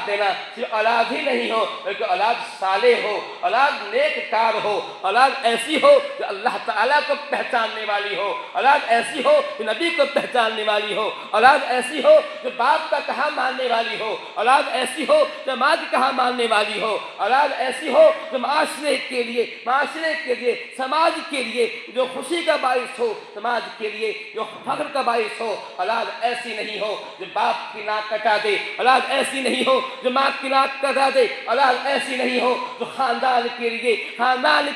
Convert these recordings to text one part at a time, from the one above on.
دینا صرف اولاد ہی نہیں ہو بلکہ اولاد صالح ہو، اولاد نیک کار ہو، اولاد ایسی ہو جو اللہ تعالیٰ کو پہچاننے والی ہو، اولاد ایسی ہو جو نبی کو پہچاننے والی ہو، اولاد ایسی ہو جو باپ کا کہا ماننے والی ہو، اولاد ایسی ہو جو ماں کی کہا ماننے والی ہو، اولاد ایسی ہو جو معاشرے کے لیے سماج کے لیے جو خوشی کا باعث ہو، سماج کے لیے جو فخر کا باعث ہو۔ اولاد ایسی نہیں ہو جو باپ کی ناک کٹا دے، اولاد ایسی نہیں ہو جو ماں کی ناک کٹا دے، اولاد ایسی نہیں ہو جو خاندان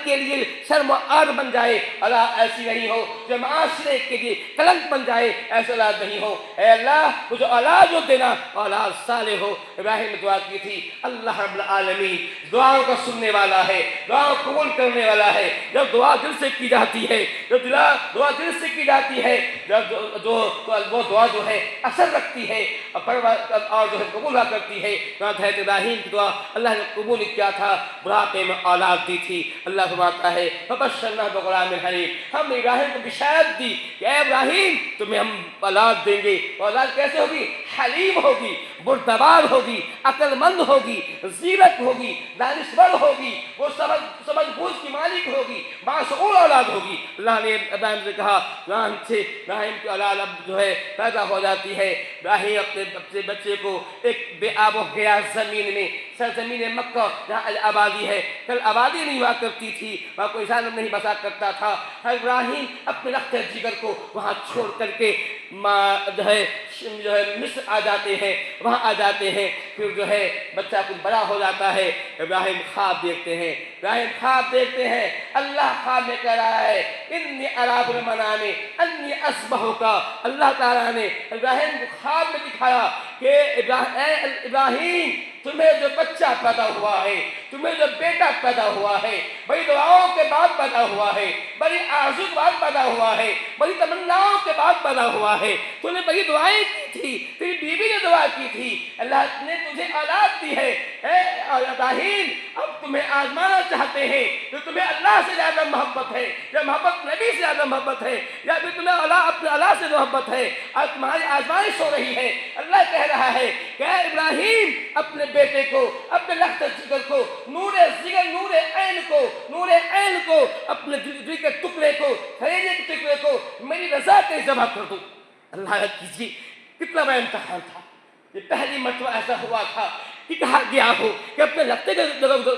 کے لیے شرم و عار بن جائے، اولاد ایسی نہیں ہو جو معاشرے کے لیے کلنک بن جائے، ایسی اولاد نہیں ہو۔ اے اللہ مجھے اولاد جو دینا اولاد صالح ہو۔ ابراہیم نے دعا کی تھی، اللہ رب العالمین دعاؤں کا سننے والا ہے، دعاؤں قبول کرنے والا ہے۔ جب دعا دل سے کی جاتی ہے، دعا دل سے کی جاتی ہے، وہ دعا جو ہے اثر رکھتی ہے اور جو ہے قبول کرتی ہے۔ حضرت ابراہیم کی دعا اللہ نے قبول کیا تھا، بڑھاپے میں اولاد دی تھی۔ اللہ فرماتا ہے فبشرناہ بغلام حلیم، ہم نے ابراہیم کو بشارت دی کہ اے ابراہیم تمہیں ہم اولاد دیں گے۔ اولاد کیسے ہوگی؟ حلیم ہوگی، بردبار ہوگی، عقل مند ہوگی، زیرک ہوگی، دانشور ہوگی، وہ سمجھ بوجھ کی مالک ہوگی، باشعور اولاد ہوگی۔ اللہ نے ابراہیم سے کہا، ابراہیم کی اولاد اب جو ہے پیدا ہو جاتی ہے۔ ابراہیم اپنے بچے کو ایک بے آب و گیا زمین میں، سرزمین مکہ جہاں آبادی ہے، کل آبادی نہیں ہوا کرتی تھی، وہاں کوئی انسان نہیں بسا کرتا تھا۔ ابراہیم اپنے رخت جگر کو وہاں چھوڑ کر کے جو ہے مصر آ جاتے ہیں، وہاں آ جاتے ہیں۔ پھر جو ہے بچہ کچھ بڑا ہو جاتا ہے، ابراہیم خواب دیکھتے ہیں، اللہ خواب میں کہہ رہا ہے انی اری فی المنام انی اذبحک۔ اللہ تعالیٰ نے ابراہیم کو خواب میں دکھایا کہ اے ابراہیم تمہیں جو بچہ پیدا ہوا ہے، تمہیں جو بیٹا پیدا ہوا ہے، بڑی دعاؤں کے بعد پیدا ہوا ہے، بڑی آرزو کے بعد پیدا ہوا ہے، بڑی تمناؤں کے بعد پیدا ہوا ہے، تو نے بڑی دعائیں کی تھی، تیری بیوی نے دعا کی تھی، اللہ نے تجھے اولاد دی ہے۔ اے ابراہیم اب تمہیں آزمانا چاہتے ہیں کہ تمہیں اللہ سے زیادہ محبت ہے یا محبت نبی سے زیادہ محبت ہے، یا پھر تمہیں اپنے اللہ سے محبت ہے، آج تمہاری آزمائش ہو رہی ہے۔ اللہ کہہ رہا ہے کہ اے ابراہیم اپنے بیٹے کو، اپنے لخت جگر کو، نور عین کو، اپنے دل کے ٹکڑے کو، خریدے کے ٹکڑے کو میری رضا کے ذبح کر دو۔ اللہ کیجیے کتنا بڑا امتحان تھا، یہ پہلی مرتبہ ایسا ہوا تھا کہ کہا گیا ہو کہ اپنے لختے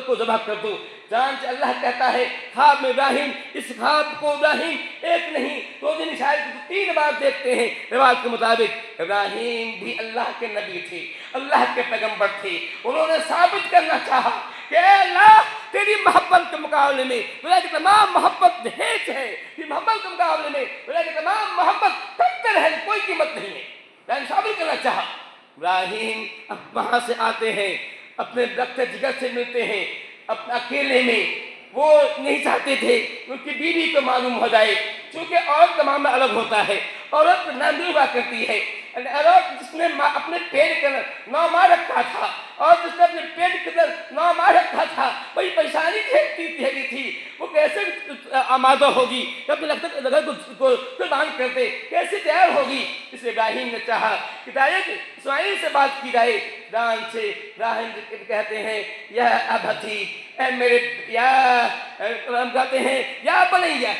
کو ذبح کر دو۔ چنانچہ اللہ کہتا ہے خواب میں ابراہیم، اس خواب کو ابراہیم ایک نہیں دو دن شاید 3 بار دیکھتے ہیں۔ روایت کے مطابق ابراہیم بھی اللہ کے نبی تھے، اللہ کے پیغمبر تھے، انہوں نے ثابت کرنا چاہا کہ اے اللہ تیری محبت کے مقابلے میں دنیا کی تمام محبت ہیچ ہے، تیری محبت کے مقابلے میں دنیا کی تمام محبت کمتر ہے، کوئی قیمت نہیں ہے۔ میں نے ثابت کرنا چاہا۔ ابراہیم اب وہاں سے آتے ہیں، اپنے رخت جگر سے ملتے ہیں، اپنے اکیلے میں۔ وہ نہیں چاہتے تھے ان کی بیوی کو معلوم ہو جائے، چونکہ عورت کا معاملہ الگ ہوتا ہے، عورت نہ ہوا کرتی ہے۔ عورت جس نے اپنے پیٹ کے اندر 9 ماہ رکھا تھا، اور جس نے اپنے پیٹ کے اندر 9 ماہ رکھا تھا، بڑی پریشانی جھیلی تھی، وہ کیسے آمادہ ہوگی کہ اپنے لگت کو قربان کرتے، کیسے تیار ہوگی؟ اس لیے ابراہیم نے چاہا کہ اسماعیل سے بات کی جائے۔ دان سے ابراہیم کہتے ہیں یا ابتی، اے میرے ہم کہتے ہیں یا بنیا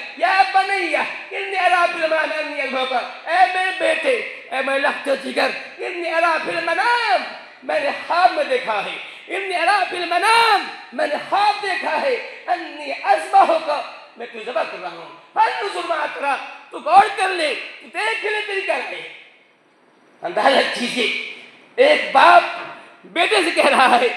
انی اری فی المنام انی اذبحک، اے میرے بیٹے، اے میرے لخت جگر، انی اری فی المنام، میں نے خواب میں دیکھا ہے، انی اری فی المنام، میں نے خواب دیکھا ہے، انی اذبحک، میں تجھے ذبح کر رہا ہوں، فانظر ما تری، تو غور کر لے، تو دیکھ لے تیری کیا رائے ہے۔ اندازہ کیجیے ایک باپ بیٹے سے کہہ رہا ہے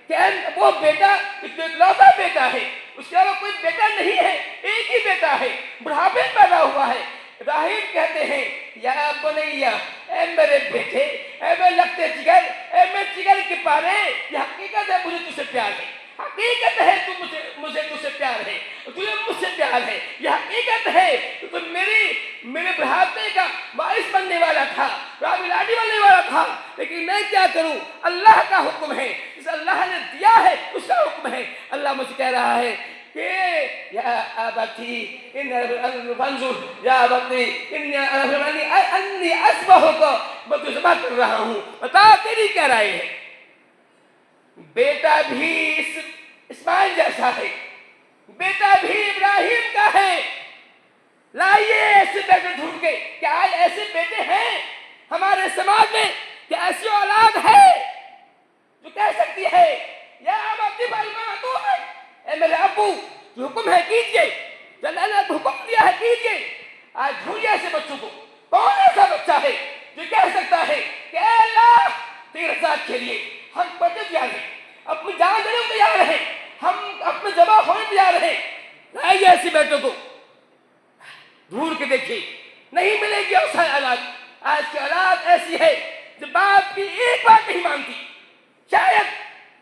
کہ وہ بیٹا اکلوتا بیٹا ہے، اس کے علاوہ کوئی بیٹا نہیں ہے، ایک ہی بیٹا ہے، بڑھاپے میں پیدا ہوا ہے۔ ابراہیم کہتے ہیں یا بنیا، اے میرے بیٹے، اے میرے لخت جگر، اے میرے جگر کے پارے، یہ حقیقت ہے مجھے تجھ سے پیار ہے، حقیقت ہے مجھے تجھ سے پیار ہے، تجھے مجھ سے پیار ہے، یہ حقیقت ہے کہ تم میرے بڑھاپے کا باعث بننے والا تھا، لاڈی بننے والا تھا، لیکن میں کیا کروں؟ اللہ کا حکم ہے، جس اللہ نے دیا ہے اس کا حکم ہے۔ اللہ مجھ سے کہہ رہا ہے کہ یا ابتی فانظر، یا ابتی انی اذبحک، میں تجھے ذبح کر رہا ہوں، بتا تیری کیا رائے ہے۔ بیٹا بھی اسماعیل جیسا ہے، بیٹا بھی ابراہیم کا ہے، لائیے ایسے بیٹے ڈھونڈ کے۔ کیا آج ایسے بیٹے ہیں ہمارے سماج میں؟ کیا ایسی اولاد ہے جو کہہ سکتی ہے یا ابتی اے میرے ابو جو حکم ہے کیجئے، جو اللہ نے حکم دیا ہے کیجئے؟ آج ڈھونڈیے ایسے بچوں کو۔ کون ایسا بچہ ہے جو کہہ سکتا ہے کہ اے اللہ تیرے ذات کے لیے ہم بچے تیار ہیں، اپنی جان دینے کو تیار ہیں، ہم اپنے ذبح ہونے تیار ہیں؟ لائیے ایسے بیٹوں کو، ڈھونڈ کے دیکھیے، نہیں ملے گی ایسا اولاد۔ آج کی اولاد ایسی ہے جو باپ کی ایک بات نہیں مانتی، شاید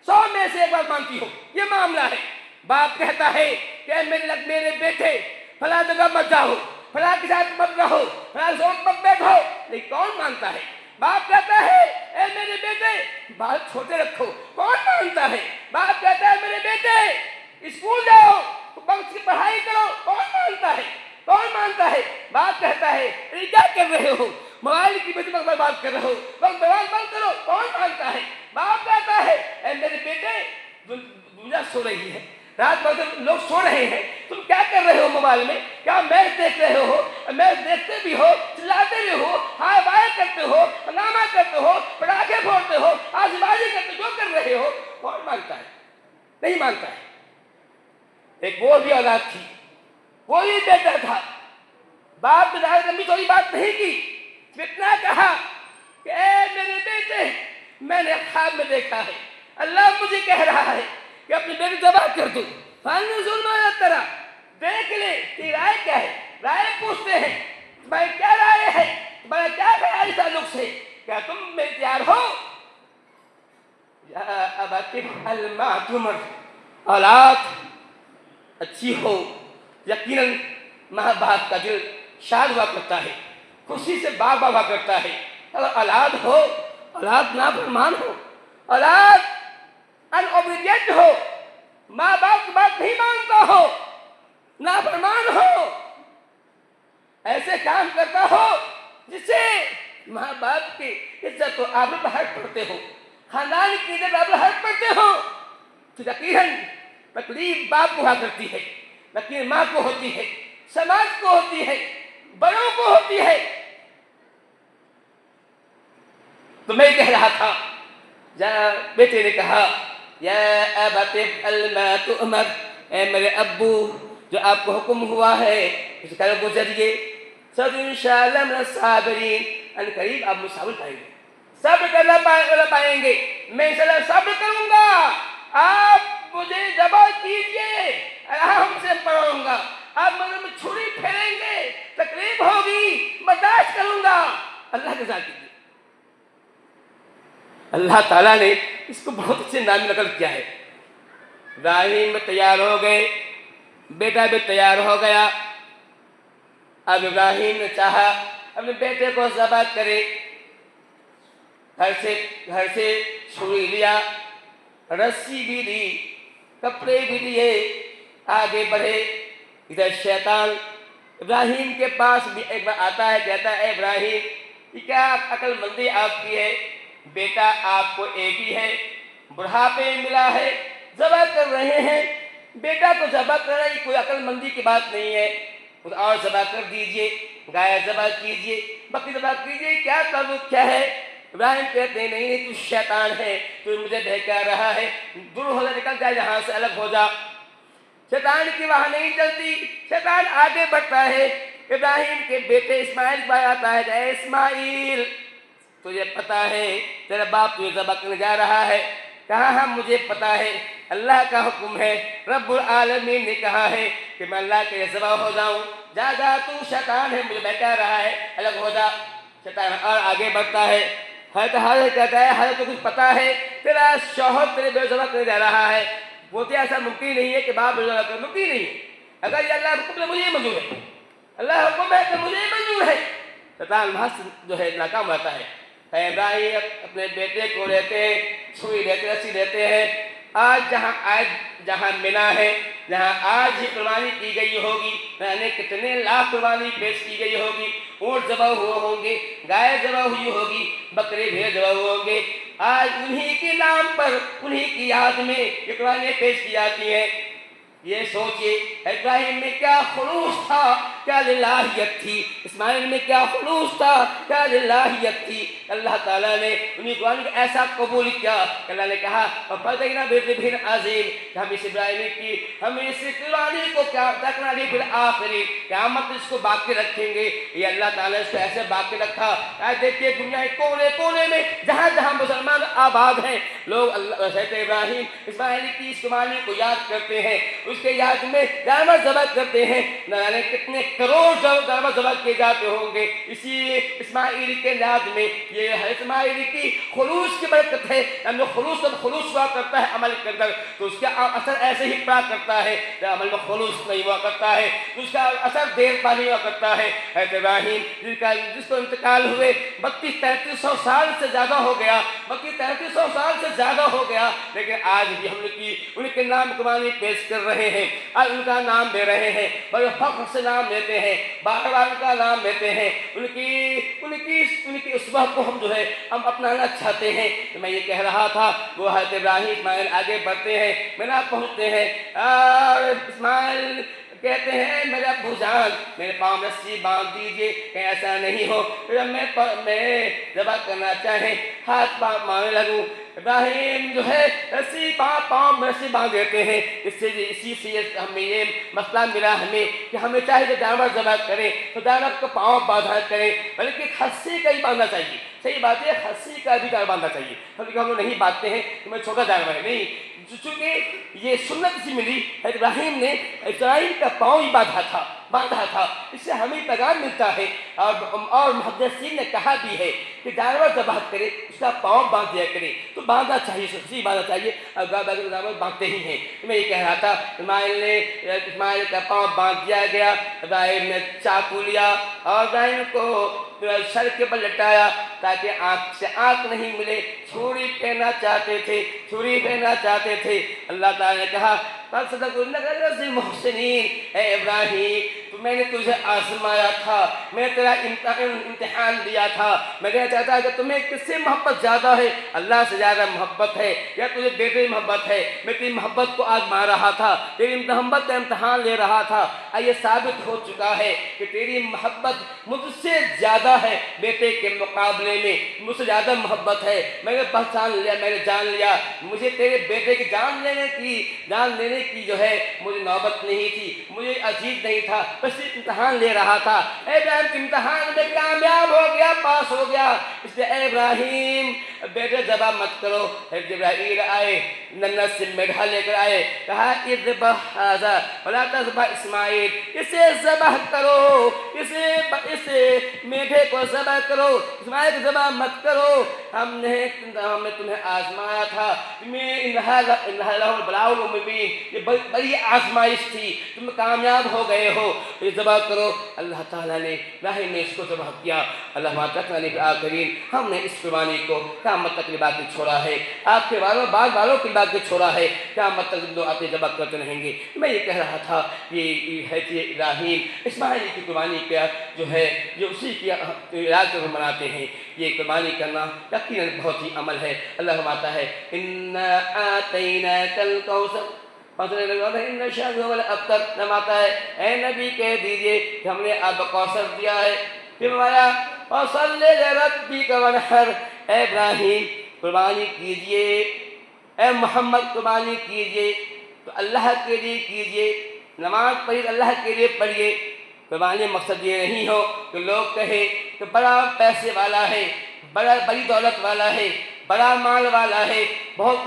100 میں سے ایک بات مانتی ہو۔ یہ معاملہ ہے، باپ کہتا ہے کہ میرے بیٹے فلاں جگہ مت جاؤ، فلاں کے ساتھ مت رہو، فلاں زون مت بیٹھو، لیکن کون مانتا ہے؟ باپ کہتا ہے اے میرے بیٹے بال چھوٹے رکھو، کون مانتا ہے؟ باپ کہتا ہے میرے بیٹے اسکول جاؤ، وقت کی پڑھائی کرو، کون مانتا ہے؟ کون مانتا ہے؟ باپ کہتا ہے یہ کیا کر رہے ہو، موبائل کی وجہ پر بات کر رہے ہو، وقت موبائل بند کرو، کون مانتا ہے؟ باپ کہتا ہے اے میرے بیٹے دنیا سو رہی ہے، رات بھر لوگ سو رہے ہیں، تم کیا کر رہے ہو موبائل میں؟ کیا میچ دیکھ رہے ہو؟ میچ دیکھتے بھی ہو، چلاتے بھی ہو، ہائے بائے کرتے ہو، ہنگامہ کرتے ہو، پٹاخے پھوڑتے ہو، آتش بازی کرتے، جو کر رہے ہو، کون مانتا ہے؟ نہیں مانتا ہے۔ ایک وہ بھی اولاد تھی، وہی بیٹا تھا، باپ نے زیادہ لمبی چوڑی بات نہیں کی، اتنا کہا کہ اے میرے بیٹے میں نے خواب میں دیکھا ہے اللہ مجھے کہہ رہا ہے کہ اپنے بیٹے ذبح کر دو، ظلم ترا دیکھ لے کہ رائے کیا ہے۔ رائے پوچھتے ہیں تمہاری کیا رائے ہے، تمہارا کیا خیال اس تعلق سے، کیا تم میں تیار ہو؟ یا ابت افعل ما تؤمر، اولاد اچھی ہو یقیناً ماں باپ کا دل شاد ہوا کرتا ہے، خوشی سے باغ ہوا کرتا ہے۔ اگر اولاد ہو، اولاد نافرمان ہو، اولاد ان اوبیڈینٹ ہو، ماں باپ کی بات نہیں مانتا ہو، نافرمان ہو، ایسے کام کرتا ہو جس سے ماں باپ کی عزت و آبرو پر حرف پڑتے ہو، خاندان کی عزت و آبرو پر حرف پڑتے ہو، تو یقیناً تکلیف باپ کو ہوا کرتی ہے، تکلیف ماں کو ہوتی ہے، سماج کو ہوتی ہے، بڑوں کو ہوتی ہے۔ تو میں کہہ رہا تھا، بیٹے نے کہا یا ابت افعل ما تؤمر، اے میرے ابو جو آپ کو حکم ہوا ہے اس کا گزریے، سب انشاءاللہ من الصابرین، ان قریب آپ مصابر پائیں گے، صبر کرنا پائیں گے، میں انشاءاللہ صبر کروں گا، آپ مجھے ذبح کیجئے، آرام سے پڑھوں گا، آپ مجھے چھری پھیریں گے، تکلیف ہوگی، برداشت کروں گا، اللہ کے ذات کیجئے۔ اللہ تعالیٰ نے اس کو بہت اچھے نام نقل کیا ہے۔ ابراہیم تیار ہو گئے، بیٹا بھی تیار ہو گیا، اب ابراہیم نے چاہا اپنے بیٹے کو ذبح کرے، گھر سے چھری لیا، رسی بھی لی، کپڑے بھی لیے، آگے بڑھے۔ ادھر شیطان ابراہیم کے پاس بھی ایک بار آتا ہے، کہتا ہے اے ابراہیم یہ کیا عقل مندی آپ کی ہے، بیٹا آپ کو ایک ہی ہے، بڑھاپے ملا ہے، ذبح کر رہے ہیں، بیٹا کو ذبح کر رہے ہیں، کوئی عقل مندی کی بات نہیں ہے، کچھ اور ذبح کر دیجئے، گائے ذبح کیجئے، بکری ذبح کیجئے، کیا تعلق کیا ہے؟ ابراہیم کہتے ہیں نہیں تو شیطان ہے، تو مجھے بہکا رہا ہے، دور ہو جا، نکل جا یہاں سے، الگ ہو جا۔ شیطان کی وہاں نہیں چلتی، شیطان آگے بڑھتا ہے، ابراہیم کے بیٹے اسماعیل کے پاس آتا ہے، اے اسماعیل تجھے پتا ہے تیرا باپ تجھے ذبح کرنے جا رہا ہے؟ کہا ہاں مجھے پتا ہے، اللہ کا حکم ہے، رب العالمین نے کہا ہے کہ میں اللہ کے ذبح ہو جاؤں، جا جا تو شیطان ہے مجھے بہکا رہا ہے، الگ ہو جا۔ شیطان اور آگے بڑھتا ہے، حضرت کہتا ہے حضرت کو کچھ پتا ہے تیرا شوہر تیرے بے ذبح کرنے جا رہا ہے، بولتے ایسا ممکن نہیں ہے کہ باپ بے ذبح کرنے، ممکن نہیں ہے، اگر یہ اللہ حکم ہے مجھے منظور ہے، اللہ حکم ہے کہ مجھے منظور ہے۔ شیطان وہاں سے جو ہے ناکام رہتا ہے۔ ابراہیم اپنے بیٹے کو لیتے ہیں، چھری لیتے، رسی لیتے ہیں، آج جہاں منا ہے، جہاں آج ہی قربانی کی گئی ہوگی، یعنی کتنے لاکھ قربانی پیش کی گئی ہوگی، اونٹ ذبح ہوئے ہوں گے، گائے ذبح ہوئی ہوگی، بکرے بھیڑ ذبح ہوئے ہوں گے، آج انہی کے نام پر انہی کی یاد میں یہ قرآنیں پیش کی جاتی ہیں۔ یہ سوچئے ابراہیم میں کیا خلوص تھا، کیا للہیت تھی، اسماعیل میں کیا خلوص تھا، کیا للہیت تھی۔ اللہ تعالیٰ نے انہیں قرآن کو ایسا قبول کیا کہ اللہ نے کہا وَفَدَيْنَا بِذِبْحٍ عَظِيمٍ کہ ہم اس ابراہیم کی ہم اس قرآن کو کیا تکنا لی بالآخری قیامت اس کو باقی رکھیں گے۔ یہ اللہ تعالیٰ نے اس کو ایسے باقی رکھا۔ آج دیکھیے دنیا کے کونے کونے میں جہاں جہاں مسلمان آباد ہیں لوگ حضرت ابراہیم اسماعیل کی اس قربانی کو یاد کرتے ہیں، اس کے یاد میں جانور ذبح کرتے ہیں۔ نہ جانے کتنے کروڑ جانور ذبح کیے جاتے ہوں گے اسی اسماعیل کے یاد میں۔ یہ حضرت اسماعیل کی خلوص کی برکت ہے۔ ہم نے خلوص جب خلوص ہوا کرتا ہے عمل کے اندر تو اس کا اثر ایسے ہی پڑا کرتا ہے، جب عمل میں خلوص نہیں ہوا کرتا ہے تو اس کا اثر دیر پا نہیں ہوا کرتا ہے۔ حضرت ابراہیم جس کو انتقال ہوئے 3200-3300 سال سے زیادہ ہو گیا، 3200-3300 سال سے زیادہ ہو گیا، لیکن آج بھی ہم ان کے نام قربانی پیش کر رہے ہیں، آج ان کا نام دے رہے ہیں، بڑے فخر سے نام لیتے ہیں، بار بار ان کا نام لیتے ہیں، ان کی اسوہ کو ہم اپنانا چاہتے ہیں۔ تو میں یہ کہہ رہا تھا وہ حضرت ابراہیم اسماعیل آگے بڑھتے ہیں، میرا پہنچتے ہیں اور اسماعیل کہتے ہیں میرے ابو جان میرے پاؤں میں رسی باندھ دیجئے کہ ایسا نہیں ہو جب میں ذبح کرنا چاہیں ہاتھ پاؤں مارنے لگوں۔ ابراہیم رسی پاؤں میں رسی باندھ دیتے ہیں۔ اسی سے ہمیں یہ مسئلہ ملا ہمیں کہ ہمیں چاہے کہ جانور ذبح کریں تو جانور کو پاؤں باندھا کریں، بلکہ خصی کا ہی باندھنا چاہیے۔ صحیح بات ہے، خصی کا بھی جانور باندھنا چاہیے، بلکہ ہم لوگ نہیں باندھتے ہیں کہ میں چھوٹا جانور ہے، نہیں، چونکہ یہ سنت سے ملی ابراہیم نے اسرائیل کا پاؤں ہی باندھا تھا۔ اس سے ہمیں پیغام ملتا ہے اور محدثین نے کہا بھی ہے کہ جانور ذبح کرے اس کا پاؤں باندھ دیا کرے، تو باندھنا چاہیے، سچی باندھنا چاہیے، اور جانور باندھتے ہی ہیں۔ میں یہ کہہ رہا تھا اسماعیل کا پاؤں باندھ دیا گیا، ابراہیم نے چاقو لیا اور ابراہیم کو سر کے بل لٹایا تاکہ آنکھ سے آنکھ نہیں ملے، چھری پہننا چاہتے تھے۔ اللہ تعالیٰ نے کہا محسنین، اے ابراہیم تو میں نے تجھے آزمایا تھا، میں تیرا امتحان دیا تھا، میں کہنا چاہتا کہ تمہیں کس سے محبت زیادہ ہے، اللہ سے زیادہ محبت ہے یا تجھے بیٹے محبت ہے؟ میں تیری محبت کو آزما رہا تھا، تیری محبت کا امتحان لے رہا تھا۔ یہ ثابت ہو چکا ہے کہ تیری محبت مجھ سے زیادہ ہے، بیٹے کے مقابلے میں مجھ سے زیادہ محبت ہے۔ میں نے پہچان لیا، میں نے جان لیا، مجھے تیرے بیٹے کی جان لینے کی مجھے نوبت نہیں تھی، مجھے عزیز نہیں تھا، بس امتحان لے رہا تھا۔ اے ابراہیم امتحان میں کامیاب ہو گیا، پاس ہو گیا، اس لیے اے ابراہیم بیٹے ذبح مت کرو۔ جبرائیل آئے، ننھا سے میڈھا لے کر آئے، کہا اذبح ھذا ولا تذبح اسماعیل، اسے ذبح کرو، اسے میڈھے کو ذبح کرو، اسماعیل کو ذبح مت کرو، ہم نے تمہیں آزمایا تھا، انھا لہ البلاء المبین، یہ بڑی آزمائش تھی، تم کامیاب ہو گئے ہو، یہ ذبح کرو۔ اللہ تعالیٰ نے ابراہیم نے اس کو ذبح کیا۔ اللہ آخرین ہم نے اس قربانی کو قیامت تک باقی چھوڑا ہے، آپ کے بعد والوں کے باقی چھوڑا ہے، قیامت تک لوگ آتے ذبح کرتے رہیں گے۔ میں یہ کہہ رہا تھا یہ ہے کہ ابراہیم اسماعیل کی قربانی کا یہ اسی کی یاد کر مناتے ہیں۔ یہ قربانی کرنا یقیناً بہت ہی عمل ہے۔ اللہ فرماتا ہے اِنَّا آتَيْنَاكَ الْكَوْثَرَ نماتا ہے اے نبی کہہ دیجئے کہ ہم نے آپ کو کوثر دیا ہے۔ پھر فرمایا فَصَلِّ لِرَبِّكَ وَانْحَرْ، اے ابراہیم قربانی کیجئے، اے محمد قربانی کیجئے تو اللہ کے لیے کیجئے، نماز پڑھی اللہ کے لیے پڑھیے۔ قربانی مقصد یہ نہیں ہو کہ لوگ کہیں کہ بڑا پیسے والا ہے، بڑی دولت والا ہے، بڑا مال والا ہے، بہت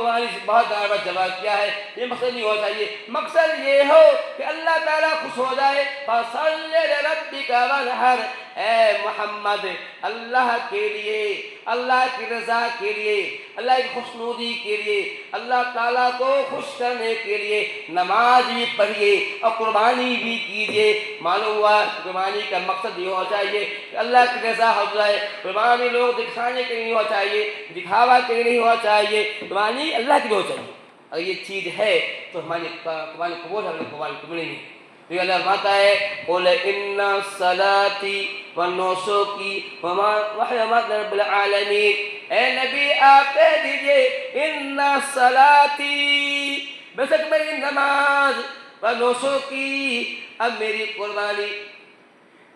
جانور ذبح کیا ہے، یہ مقصد نہیں ہونا چاہیے۔ مقصد یہ ہو کہ اللہ تعالیٰ خوش ہو جائے۔ فَصَلِّ لِرَبِّكَ وَانْحَرْ، اے محمد اللہ کے لیے، اللہ کی رضا کے لیے، اللہ کی خوشنودی کے لیے، اللہ تعالیٰ کو خوش کرنے کے لیے نماز بھی پڑھیے اور قربانی بھی کیجیے۔ معلوم ہوا قربانی کا مقصد یہ ہونا چاہیے کہ اللہ کی رضا ہو جائے۔ قربانی لوگ دکھانے کے لیے نہیں ہونا چاہیے، دکھاوا کے لیے نہیں ہونا چاہیے، قربانی اللہ کے لیے ہونا چاہیے۔ اگر یہ چیز ہے تو ہماری قربانی قبول ہے، قربانی قبول نہیں ہے۔ تو اللہ فرماتا ہے قُلْ إِنَّ صَلَاتِي وَنُسُكِي وَمَحْيَايَ لِلَّهِ رَبِّ الْعَالَمِينَ، اے نبی آپ کہہ دیجئے ان صلاتی، بے شک میری نماز، و نسکی، اب میری قربانی،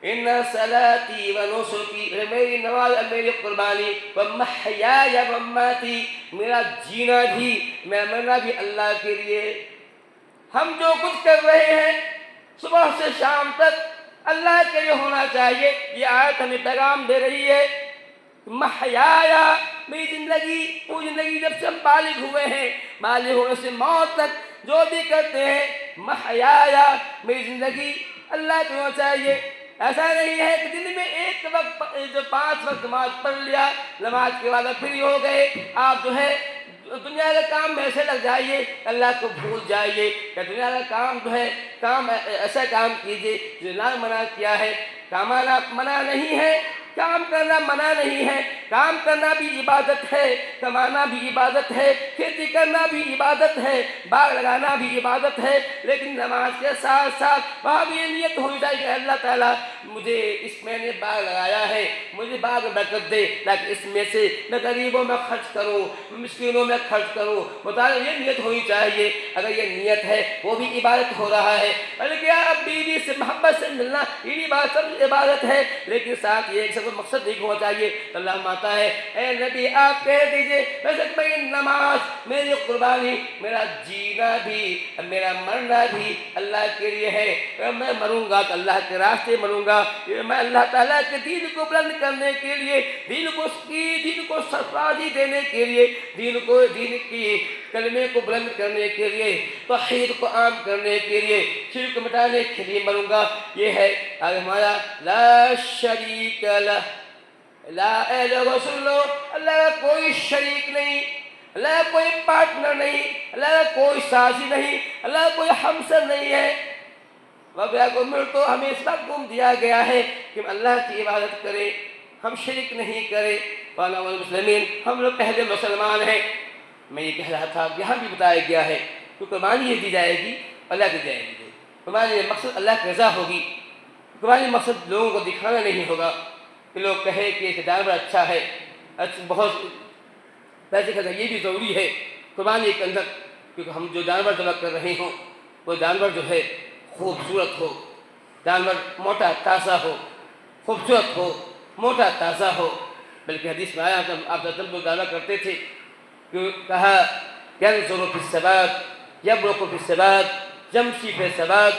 ان صلاتی و نسکی، میری نماز اور میری قربانی، و محیای و مماتی، میرا جینا بھی میرا مرنا بھی اللہ کے لیے۔ ہم جو کچھ کر رہے ہیں صبح سے شام تک اللہ کے لیے ہونا چاہیے۔ یہ آیت ہمیں پیغام دے رہی ہے، محیایا، میری زندگی، وہ زندگی جب سے ہم بالغ ہوئے ہیں، بالغ ہونے سے موت تک جو بھی کرتے ہیں، محیایا، میری زندگی اللہ کو ہونا چاہیے۔ ایسا نہیں ہے کہ دن میں ایک وقت جو 5 وقت نماز پڑھ لیا، نماز کے بعد فری ہو گئے، آپ جو ہے دنیا کے کام میں ایسے لگ جائیے، اللہ کو بھول جائیے، کہ دنیا کا کام جو ہے ایسا کام کیجئے جو اللہ نے منع کیا ہے۔ کمانا منع نہیں ہے، کام کرنا منع نہیں ہے، کام کرنا بھی عبادت ہے، کمانا بھی عبادت ہے، کھیتی کرنا بھی عبادت ہے، باغ لگانا بھی عبادت ہے، لیکن نماز کے ساتھ ساتھ وہاں بھی یہ نیت ہونی چاہیے کہ اللہ تعالیٰ مجھے اس میں نے باغ لگایا ہے، مجھے باغ برکت دے تاکہ اس میں سے میں غریبوں میں خرچ کروں، مسکینوں میں خرچ کروں، مطالعہ یہ نیت ہونی چاہیے۔ اگر یہ نیت ہے وہ بھی عبادت ہو رہا ہے۔ بلکہ اب بیوی سے محبت سے ملنا یہ بھی سب عبادت ہے، لیکن ساتھ یہ ایک سب مقصد نہیں ہونا چاہیے۔ تو اللہ ماتا ہے اے نبی آپ کہہ دیجئے ویسے میری نماز، میری قربانی، میرا جینا بھی میرا مرنا بھی اللہ کے لیے ہے۔ میں مروں گا تو اللہ کے راستے مروں گا، میں اللہ تعالیٰ کے دین کو بلند کرنے کے لیے، دین کو سرفرازی دینے کے لیے، دین کی کلمے کو بلند کرنے کے لیے، توحید کو عام کرنے کے لیے، شرک مٹانے کے لیے مروں گا۔ یہ ہے آگے ہمارا لا شریک لہ، لا اے لوگوں سن لو، اللہ کا کوئی شریک نہیں، اللہ کا کوئی پارٹنر نہیں، اللہ کا کوئی سازی نہیں، اللہ کا کوئی ہمسر نہیں ہے۔ تو ہمیں اس کا حکم دیا گیا ہے کہ ہم اللہ کی عبادت کریں، ہم شرک نہیں کریں۔ وانا والمسلمین، ہم لوگ پہلے مسلمان ہیں۔ میں یہ کہہ رہا تھا یہاں بھی بتایا گیا ہے کہ قربانی یہ دی جائے گی اللہ کی جائے گی، قربانی میں مقصد اللہ کی رضا ہوگی، قربانی مقصد لوگوں کو دکھانا نہیں ہوگا کہ لوگ کہے کہ ایک جانور اچھا ہے، بہت پیسے کا یہ بھی ضروری ہے قربانی کے اندر، کیونکہ ہم جو جانور ذبح کر رہے ہوں وہ جانور جو ہے خوبصورت ہو، جانور موٹا تازہ ہو، خوبصورت ہو، موٹا تازہ ہو۔ بلکہ حدیث میں آیا کہ آپ کو دعویٰ کرتے تھے کہ کہا ينظر في السبات يبرق في السبات يمشي في السبات،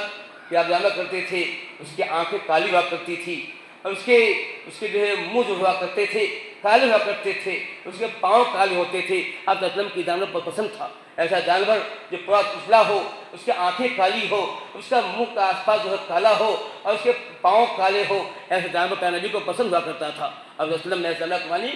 کہ آپ دعویٰ کرتے تھے اس کی آنکھیں کالی ہوا کرتی تھی، اور اس کے جو ہے منہ جو ہوا کرتے تھے کالے ہوا کرتے تھے، اس کے پاؤں کالے ہوتے تھے۔ آپ وسلم کی جانور بہت پسند تھا ایسا جانور جو پورا پچھلا ہو، اس کی آنکھیں کالی ہو، اس کا منہ کا آس پاس جو ہے کالا ہو، اور اس کے پاؤں کالے ہو، ایسے جانور پیارے نبی کو پسند ہوا کرتا تھا۔ اب وسلم نے ایسا قربانی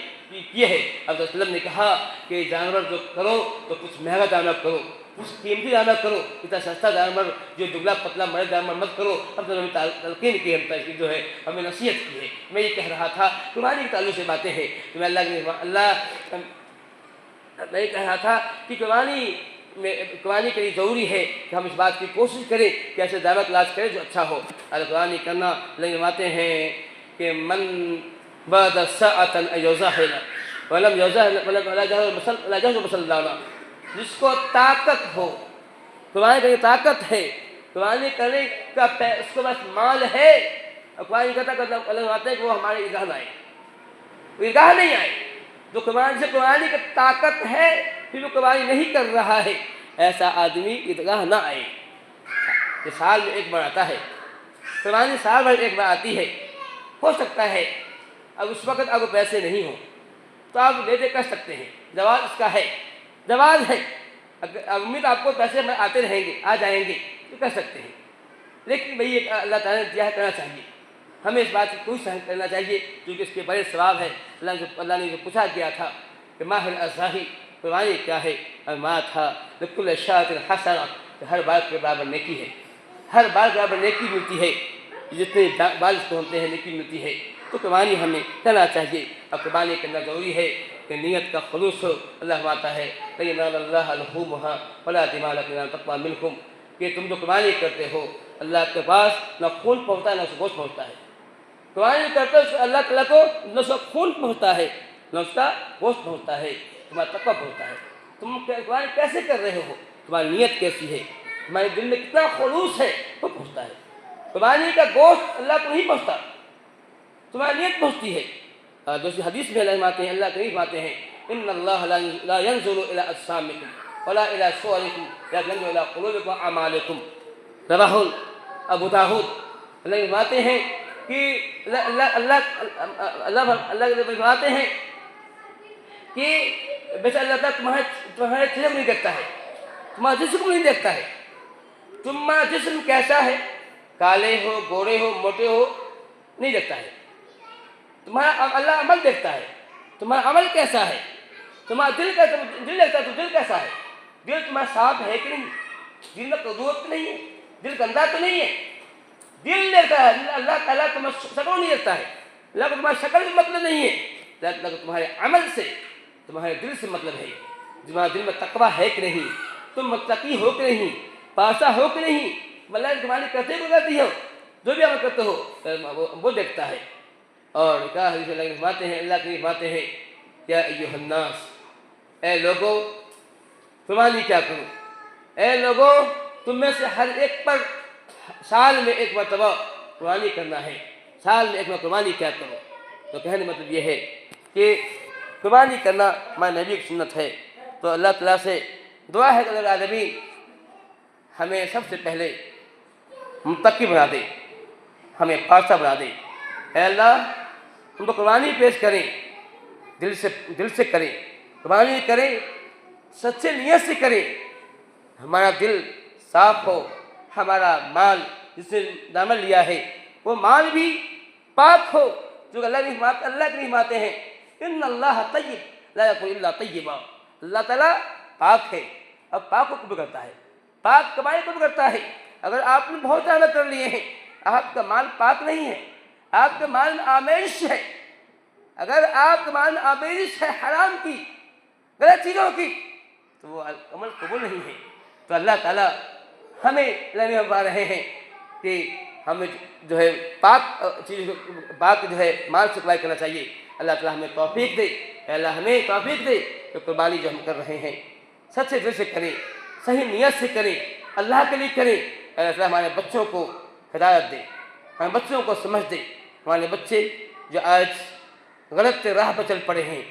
کی ہے۔ اب وسلم نے کہا کہ جانور جو کرو تو کچھ مہنگا جانور کرو، کچھ قیمتی جانور کرو، اتنا سستا جانور جو دبلا پتلا مرے جانور مت کرو۔ اب تو ہمیں تلقین کی ہے، جو ہے ہمیں نصیحت کی ہے۔ میں یہ کہہ رہا تھا قربانی کے تعلق سے باتیں ہیں کہ میں یہ کہہ رہا تھا کہ قربانی کے لیے ضروری ہے کہ ہم اس بات کی کوشش کریں کہ ایسے دعویٰ تلاش کریں جو اچھا ہو۔ قربانی کرنا لگواتے ہیں کہ من بعد ساعة ان يزاحل ولم يزاحل ولا جهل مسلمہ، جس کو طاقت ہو، قربانی کرنے کی طاقت ہے، قربانی کرنے کا اس کے پاس مال ہے، اور قربانی کرتا لگواتے ہیں کہ وہ ہمارے عیدگاہ نہ آئے، وہ عیدگاہ نہیں آئے۔ جو قربانی کی طاقت ہے پھر وہ قربانی نہیں کر رہا ہے، ایسا آدمی عیدگاہ نہ آئے۔ یہ سال میں ایک بار آتا ہے، قربانی سال بھر ایک بار آتی ہے۔ ہو سکتا ہے اب اس وقت آپ کو پیسے نہیں ہوں تو آپ لے دے کر سکتے ہیں، جواز اس کا ہے، جواز ہے، امید آپ کو پیسے آتے رہیں گے، آ جائیں گے تو کر سکتے ہیں۔ لیکن بھئی اللہ تعالیٰ نے دیا کرنا چاہیے، ہمیں اس بات کی کوئی سہن کرنا چاہیے کیونکہ اس کے بڑے ثواب ہے۔ اللہ نے جو پوچھا کیا تھا کہ ما هي الأضحى، قربانی کیا ہے، اور ما تھا لكل شاة حسنة، کہ ہر بال کے برابر نیکی ہے، ہر بال کے برابر نیکی ملتی ہے، جتنے بال اس کو ہوتے ہیں نیکی ملتی ہے۔ تو قربانی ہمیں کرنا چاہیے، اب قربانی کرنا ضروری ہے کہ نیت کا خلوص ہو۔ اللہ ماتا ہے لَن يَنَالَ اللَّهَ لُحُومُهَا وَلَا دِمَاؤُهَا وَلَكِنَّ تَقْوَى مِنكُمْ، کہ تم جو قربانی کرتے ہو اللہ کے پاس نہ خون پہنچتا ہے نہ اس کو گوشت پہنچتا ہے۔ قربانی کرتے ہو اللہ تعالیٰ کو نہ اس کو خون پہنچتا ہے نہ اس کا گوشت پہنچتا ہے، تمہارا تقویٰ پہنچتا ہے۔ تم قربانی کیسے کر رہے ہو، تمہاری نیت کیسی ہے، تمہارے دل میں کتنا خلوص ہے، وہ پہنچتا ہے۔ قربانی کا گوشت اللہ کو نہیں پہنچتا، تمہاری نیت پہنچتی ہے۔ اور دوسری حدیث میں اللہ فرماتے ہیں، اللہ کریم فرماتے ہیں ان اللہ لا ينظر الى اجسامکم ولا الى صورکم ولكن ينظر الى قلوبکم واعمالکم، رواہ ابو داؤد۔ اللہ فرماتے ہیں کہ اللہ فرماتے ہیں کہ بے شک اللہ تعالیٰ تمہارے چہرے کو نہیں دیکھتا ہے، تمہارے جسم کو نہیں دیکھتا ہے، تمہارا جسم کیسا ہے، کالے ہو، گورے ہو، موٹے ہو، نہیں دیکھتا ہے۔ تمہارا اللہ عمل دیکھتا ہے، تمہارا عمل کیسا ہے، تمہارا دل کیسا، دل دیکھتا ہے تو دل کیسا ہے، دل تمہارا صاف ہے کہ نہیں، دل میں قدوت تو نہیں ہے، دل گندا تو نہیں ہے، دل دیکھتا ہے۔ اللہ تعالیٰ تمہاری شکل نہیں دیکھتا ہے، اللہ کو تمہاری شکل سے مطلب نہیں ہے، اللہ کو تمہارے عمل سے، تمہارے دل سے مطلب ہے۔ تمہارے دل میں تقویٰ ہے کہ نہیں، تم متقی ہو کہ نہیں، پاسا ہو کہ نہیں، اللہ تمہاری کرتے کو کرتی ہو، جو بھی عمل کرتے ہو وہ دیکھتا ہے۔ اور کہا حدیث اللہ فرماتے ہیں، اللہ کے فرماتے ہیں یا ایھا الناس، اے لوگو قربانی کیا کرو، اے لوگو تم میں سے ہر ایک پر سال میں ایک مرتبہ قربانی کرنا ہے، سال میں ایک مرتبہ قربانی کیا کرو۔ تو کہنے کا مطلب یہ ہے کہ قربانی کرنا ہمارے نبی کی سنت ہے۔ تو اللہ تعالیٰ سے دعا ہے کہ اللہ العالمین ہمیں سب سے پہلے متقی بنا دے، ہمیں پاسا بنا دے۔ اے اللہ ہم تو قربانی پیش کریں، دل سے کریں، قربانی کریں، سچے نیت سے کریں، ہمارا دل صاف ہو، ہمارا مال جس نے دامن لیا ہے وہ مال بھی پاک ہو، جو اللہ کے فرماتے ہیں ان اللہ طیب لا یقبل الا طیبا، اللہ تعالیٰ پاک ہے، اب پاک کو قبول کرتا ہے، پاک کمائی کو قبول کرتا ہے۔ اگر آپ نے بہت زیادہ کر لیے ہیں، آپ کا مال پاک نہیں ہے، آپ کے مال میں آمیزش ہے، اگر آپ کے مال میں آمیزش ہے حرام کی، غلط چیزوں کی، تو وہ عمل قبول نہیں ہے۔ تو اللہ تعالیٰ ہمیں بتا رہے ہیں کہ ہمیں جو ہے پاک چیز، پاک جو ہے مال سے کمائی کرنا چاہیے۔ اللہ تعالیٰ ہمیں توفیق دے، اے اللہ ہمیں توفیق دے کہ قربانی جو ہم کر رہے ہیں سچے دل سے کریں، صحیح نیت سے کریں، اللہ کے لیے کریں۔ اے اللہ ہمارے بچوں کو ہدایت دے، ہمارے بچوں کو سمجھ دے۔ ہمارے بچے جو آج غلط راہ پر چل پڑے ہیں،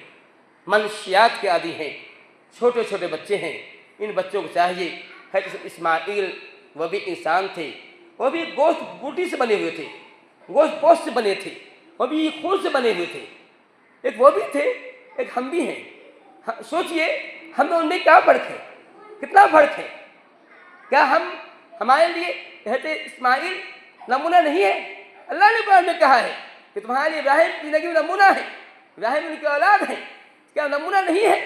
منشیات کے عادی ہیں، چھوٹے چھوٹے بچے ہیں، ان بچوں کو چاہیے، حضرت اسماعیل وہ بھی انسان تھے، وہ بھی گوشت بوٹی سے بنے ہوئے تھے، گوشت پوست سے بنے تھے، وہ بھی خون سے بنے ہوئے تھے، ایک وہ بھی تھے ایک ہم بھی ہیں۔ سوچئے ہم میں ان میں کیا فرق ہے، کتنا فرق ہے؟ کیا ہمارے لیے حضرت اسماعیل نمونہ نہیں ہے؟ اللہ نے قرآن میں کہا ہے کہ تمہارے لیے ابراہیم کی زندگی میں نمونہ ہے، ابراہیم ان کی اولاد ہیں، کیا نمونہ نہیں ہے؟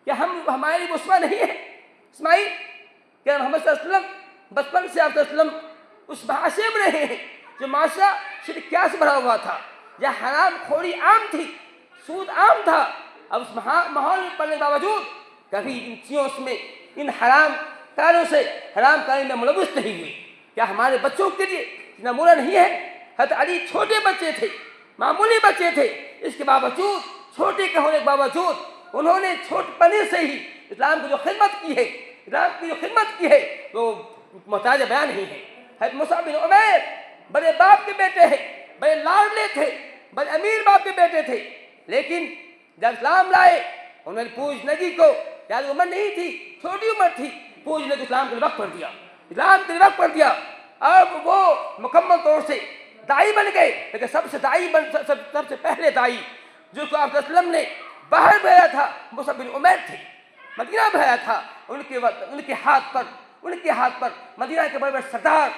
کیا ہمارے لیے اسوہ نہیں ہے اسماعیل؟ کیا محمد صلی اللہ علیہ وسلم بچپن سے آپ صلی اللہ علیہ وسلم اس معاشرے میں رہے ہیں جو معاشرہ شرکیات سے بھرا ہوا تھا، یا حرام خوری عام تھی، سود عام تھا، اب اس ماحول میں پڑنے کے باوجود کبھی ان چیزوں میں، ان حرام کاروں سے، حرام کاری میں ملوث نہیں ہوئے؟ کیا ہمارے بچوں کے لیے نمونہ نہیں ہے؟ حضرت علی چھوٹے بچے تھے، معمولی بچے تھے، اس کے باوجود، چھوٹے کے ہونے کے باوجود انہوں نے چھوٹ پنے سے ہی اسلام کی جو خدمت کی ہے، اسلام کی جو خدمت کی ہے وہ محتاج بیان نہیں ہے۔ حضرت مصعب بن عمیر بڑے باپ کے بیٹے ہیں، بڑے لاڈلے تھے، بڑے امیر باپ کے بیٹے تھے، لیکن جب اسلام لائے انہوں نے پوجنگی کو، زیادہ عمر نہیں تھی، چھوٹی عمر تھی، پوجنے کو اسلام کے لیے وقف کر دیا، اسلام کے لیے وقف کر دیا، اور وہ مکمل طور سے داعی بن گئے۔ لیکن سب سے پہلے داعی جو کو آپ صلی اللہ علیہ وسلم نے باہر بھیجا تھا مصعب بن عمیر تھے، مدینہ بھیجا تھا، ان کے ہاتھ پر مدینہ کے بڑے بڑے سردار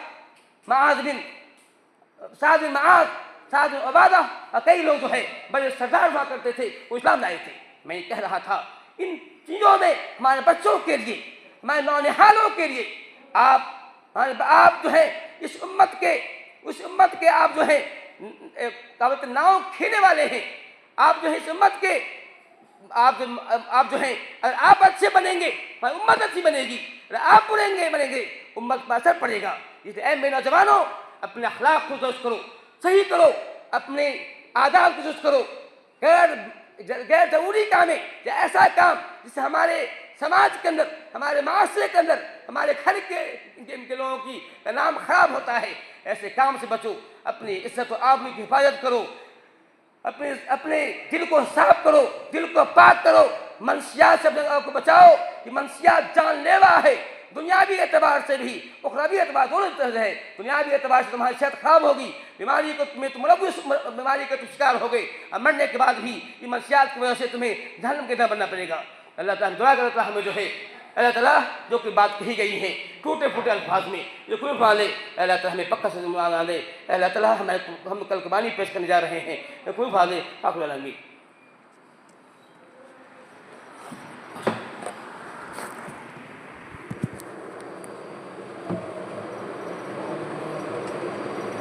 سعد بن معاذ، سعد بن عبادہ اور کئی لوگ جو ہے بڑے سردار ہوا کرتے تھے، وہ اسلام لائے تھے۔ میں یہ کہہ رہا تھا ان چیزوں میں ہمارے بچوں کے لیے، ہمارے نونہالوں کے لیے آپ جو ہے اس امت کے آپ جو ہے ناؤ کھینے والے ہیں، آپ جو ہے اس امت کے آپ جو ہیں، اگر آپ اچھے بنیں گے ہماری امت اچھی بنے گی، اگر آپ بنیں گے امت پر اثر پڑے گا۔ اس لیے اے میرے نوجوانوں، اپنے اخلاق کو درست کرو، صحیح کرو، اپنے آداب کو درست کرو، غیر غیر ضروری کام ہے یا ایسا کام جس سے ہمارے سماج کے اندر، ہمارے معاشرے کے اندر، ہمارے گھر کے لوگوں کی نام خراب ہوتا ہے، ایسے کام سے بچو، اپنی عزت و آبرو کی حفاظت کرو، اپنے دل کو صاف کرو، دل کو پاک کرو، منشیات سے اپنے آپ کو بچاؤ. یہ منشیات جان لیوا ہے، دنیاوی اعتبار سے بھی، اخروی اعتبار دونوں طرح ہے. دنیاوی اعتبار سے تمہاری صحت خراب ہوگی، بیماری کو ملوث بیماری کا تم شکار ہوگے، اور مرنے کے بعد بھی یہ منشیات کی وجہ سے تمہیں جہنم کے اندر بننا پڑے گا. اللہ تعالیٰ دعا کرتا ہمیں جو ہے اللہ تعالیٰ جو کوئی بات کہی گئی ہے ٹوٹے پھوٹے الفاظ میں جو کوئی والے اللہ تعالیٰ ہمیں پکا سے مان لے. اللہ تعالیٰ ہم کل قربانی پیش کرنے جا رہے ہیں کوئی والے آخر العالمین.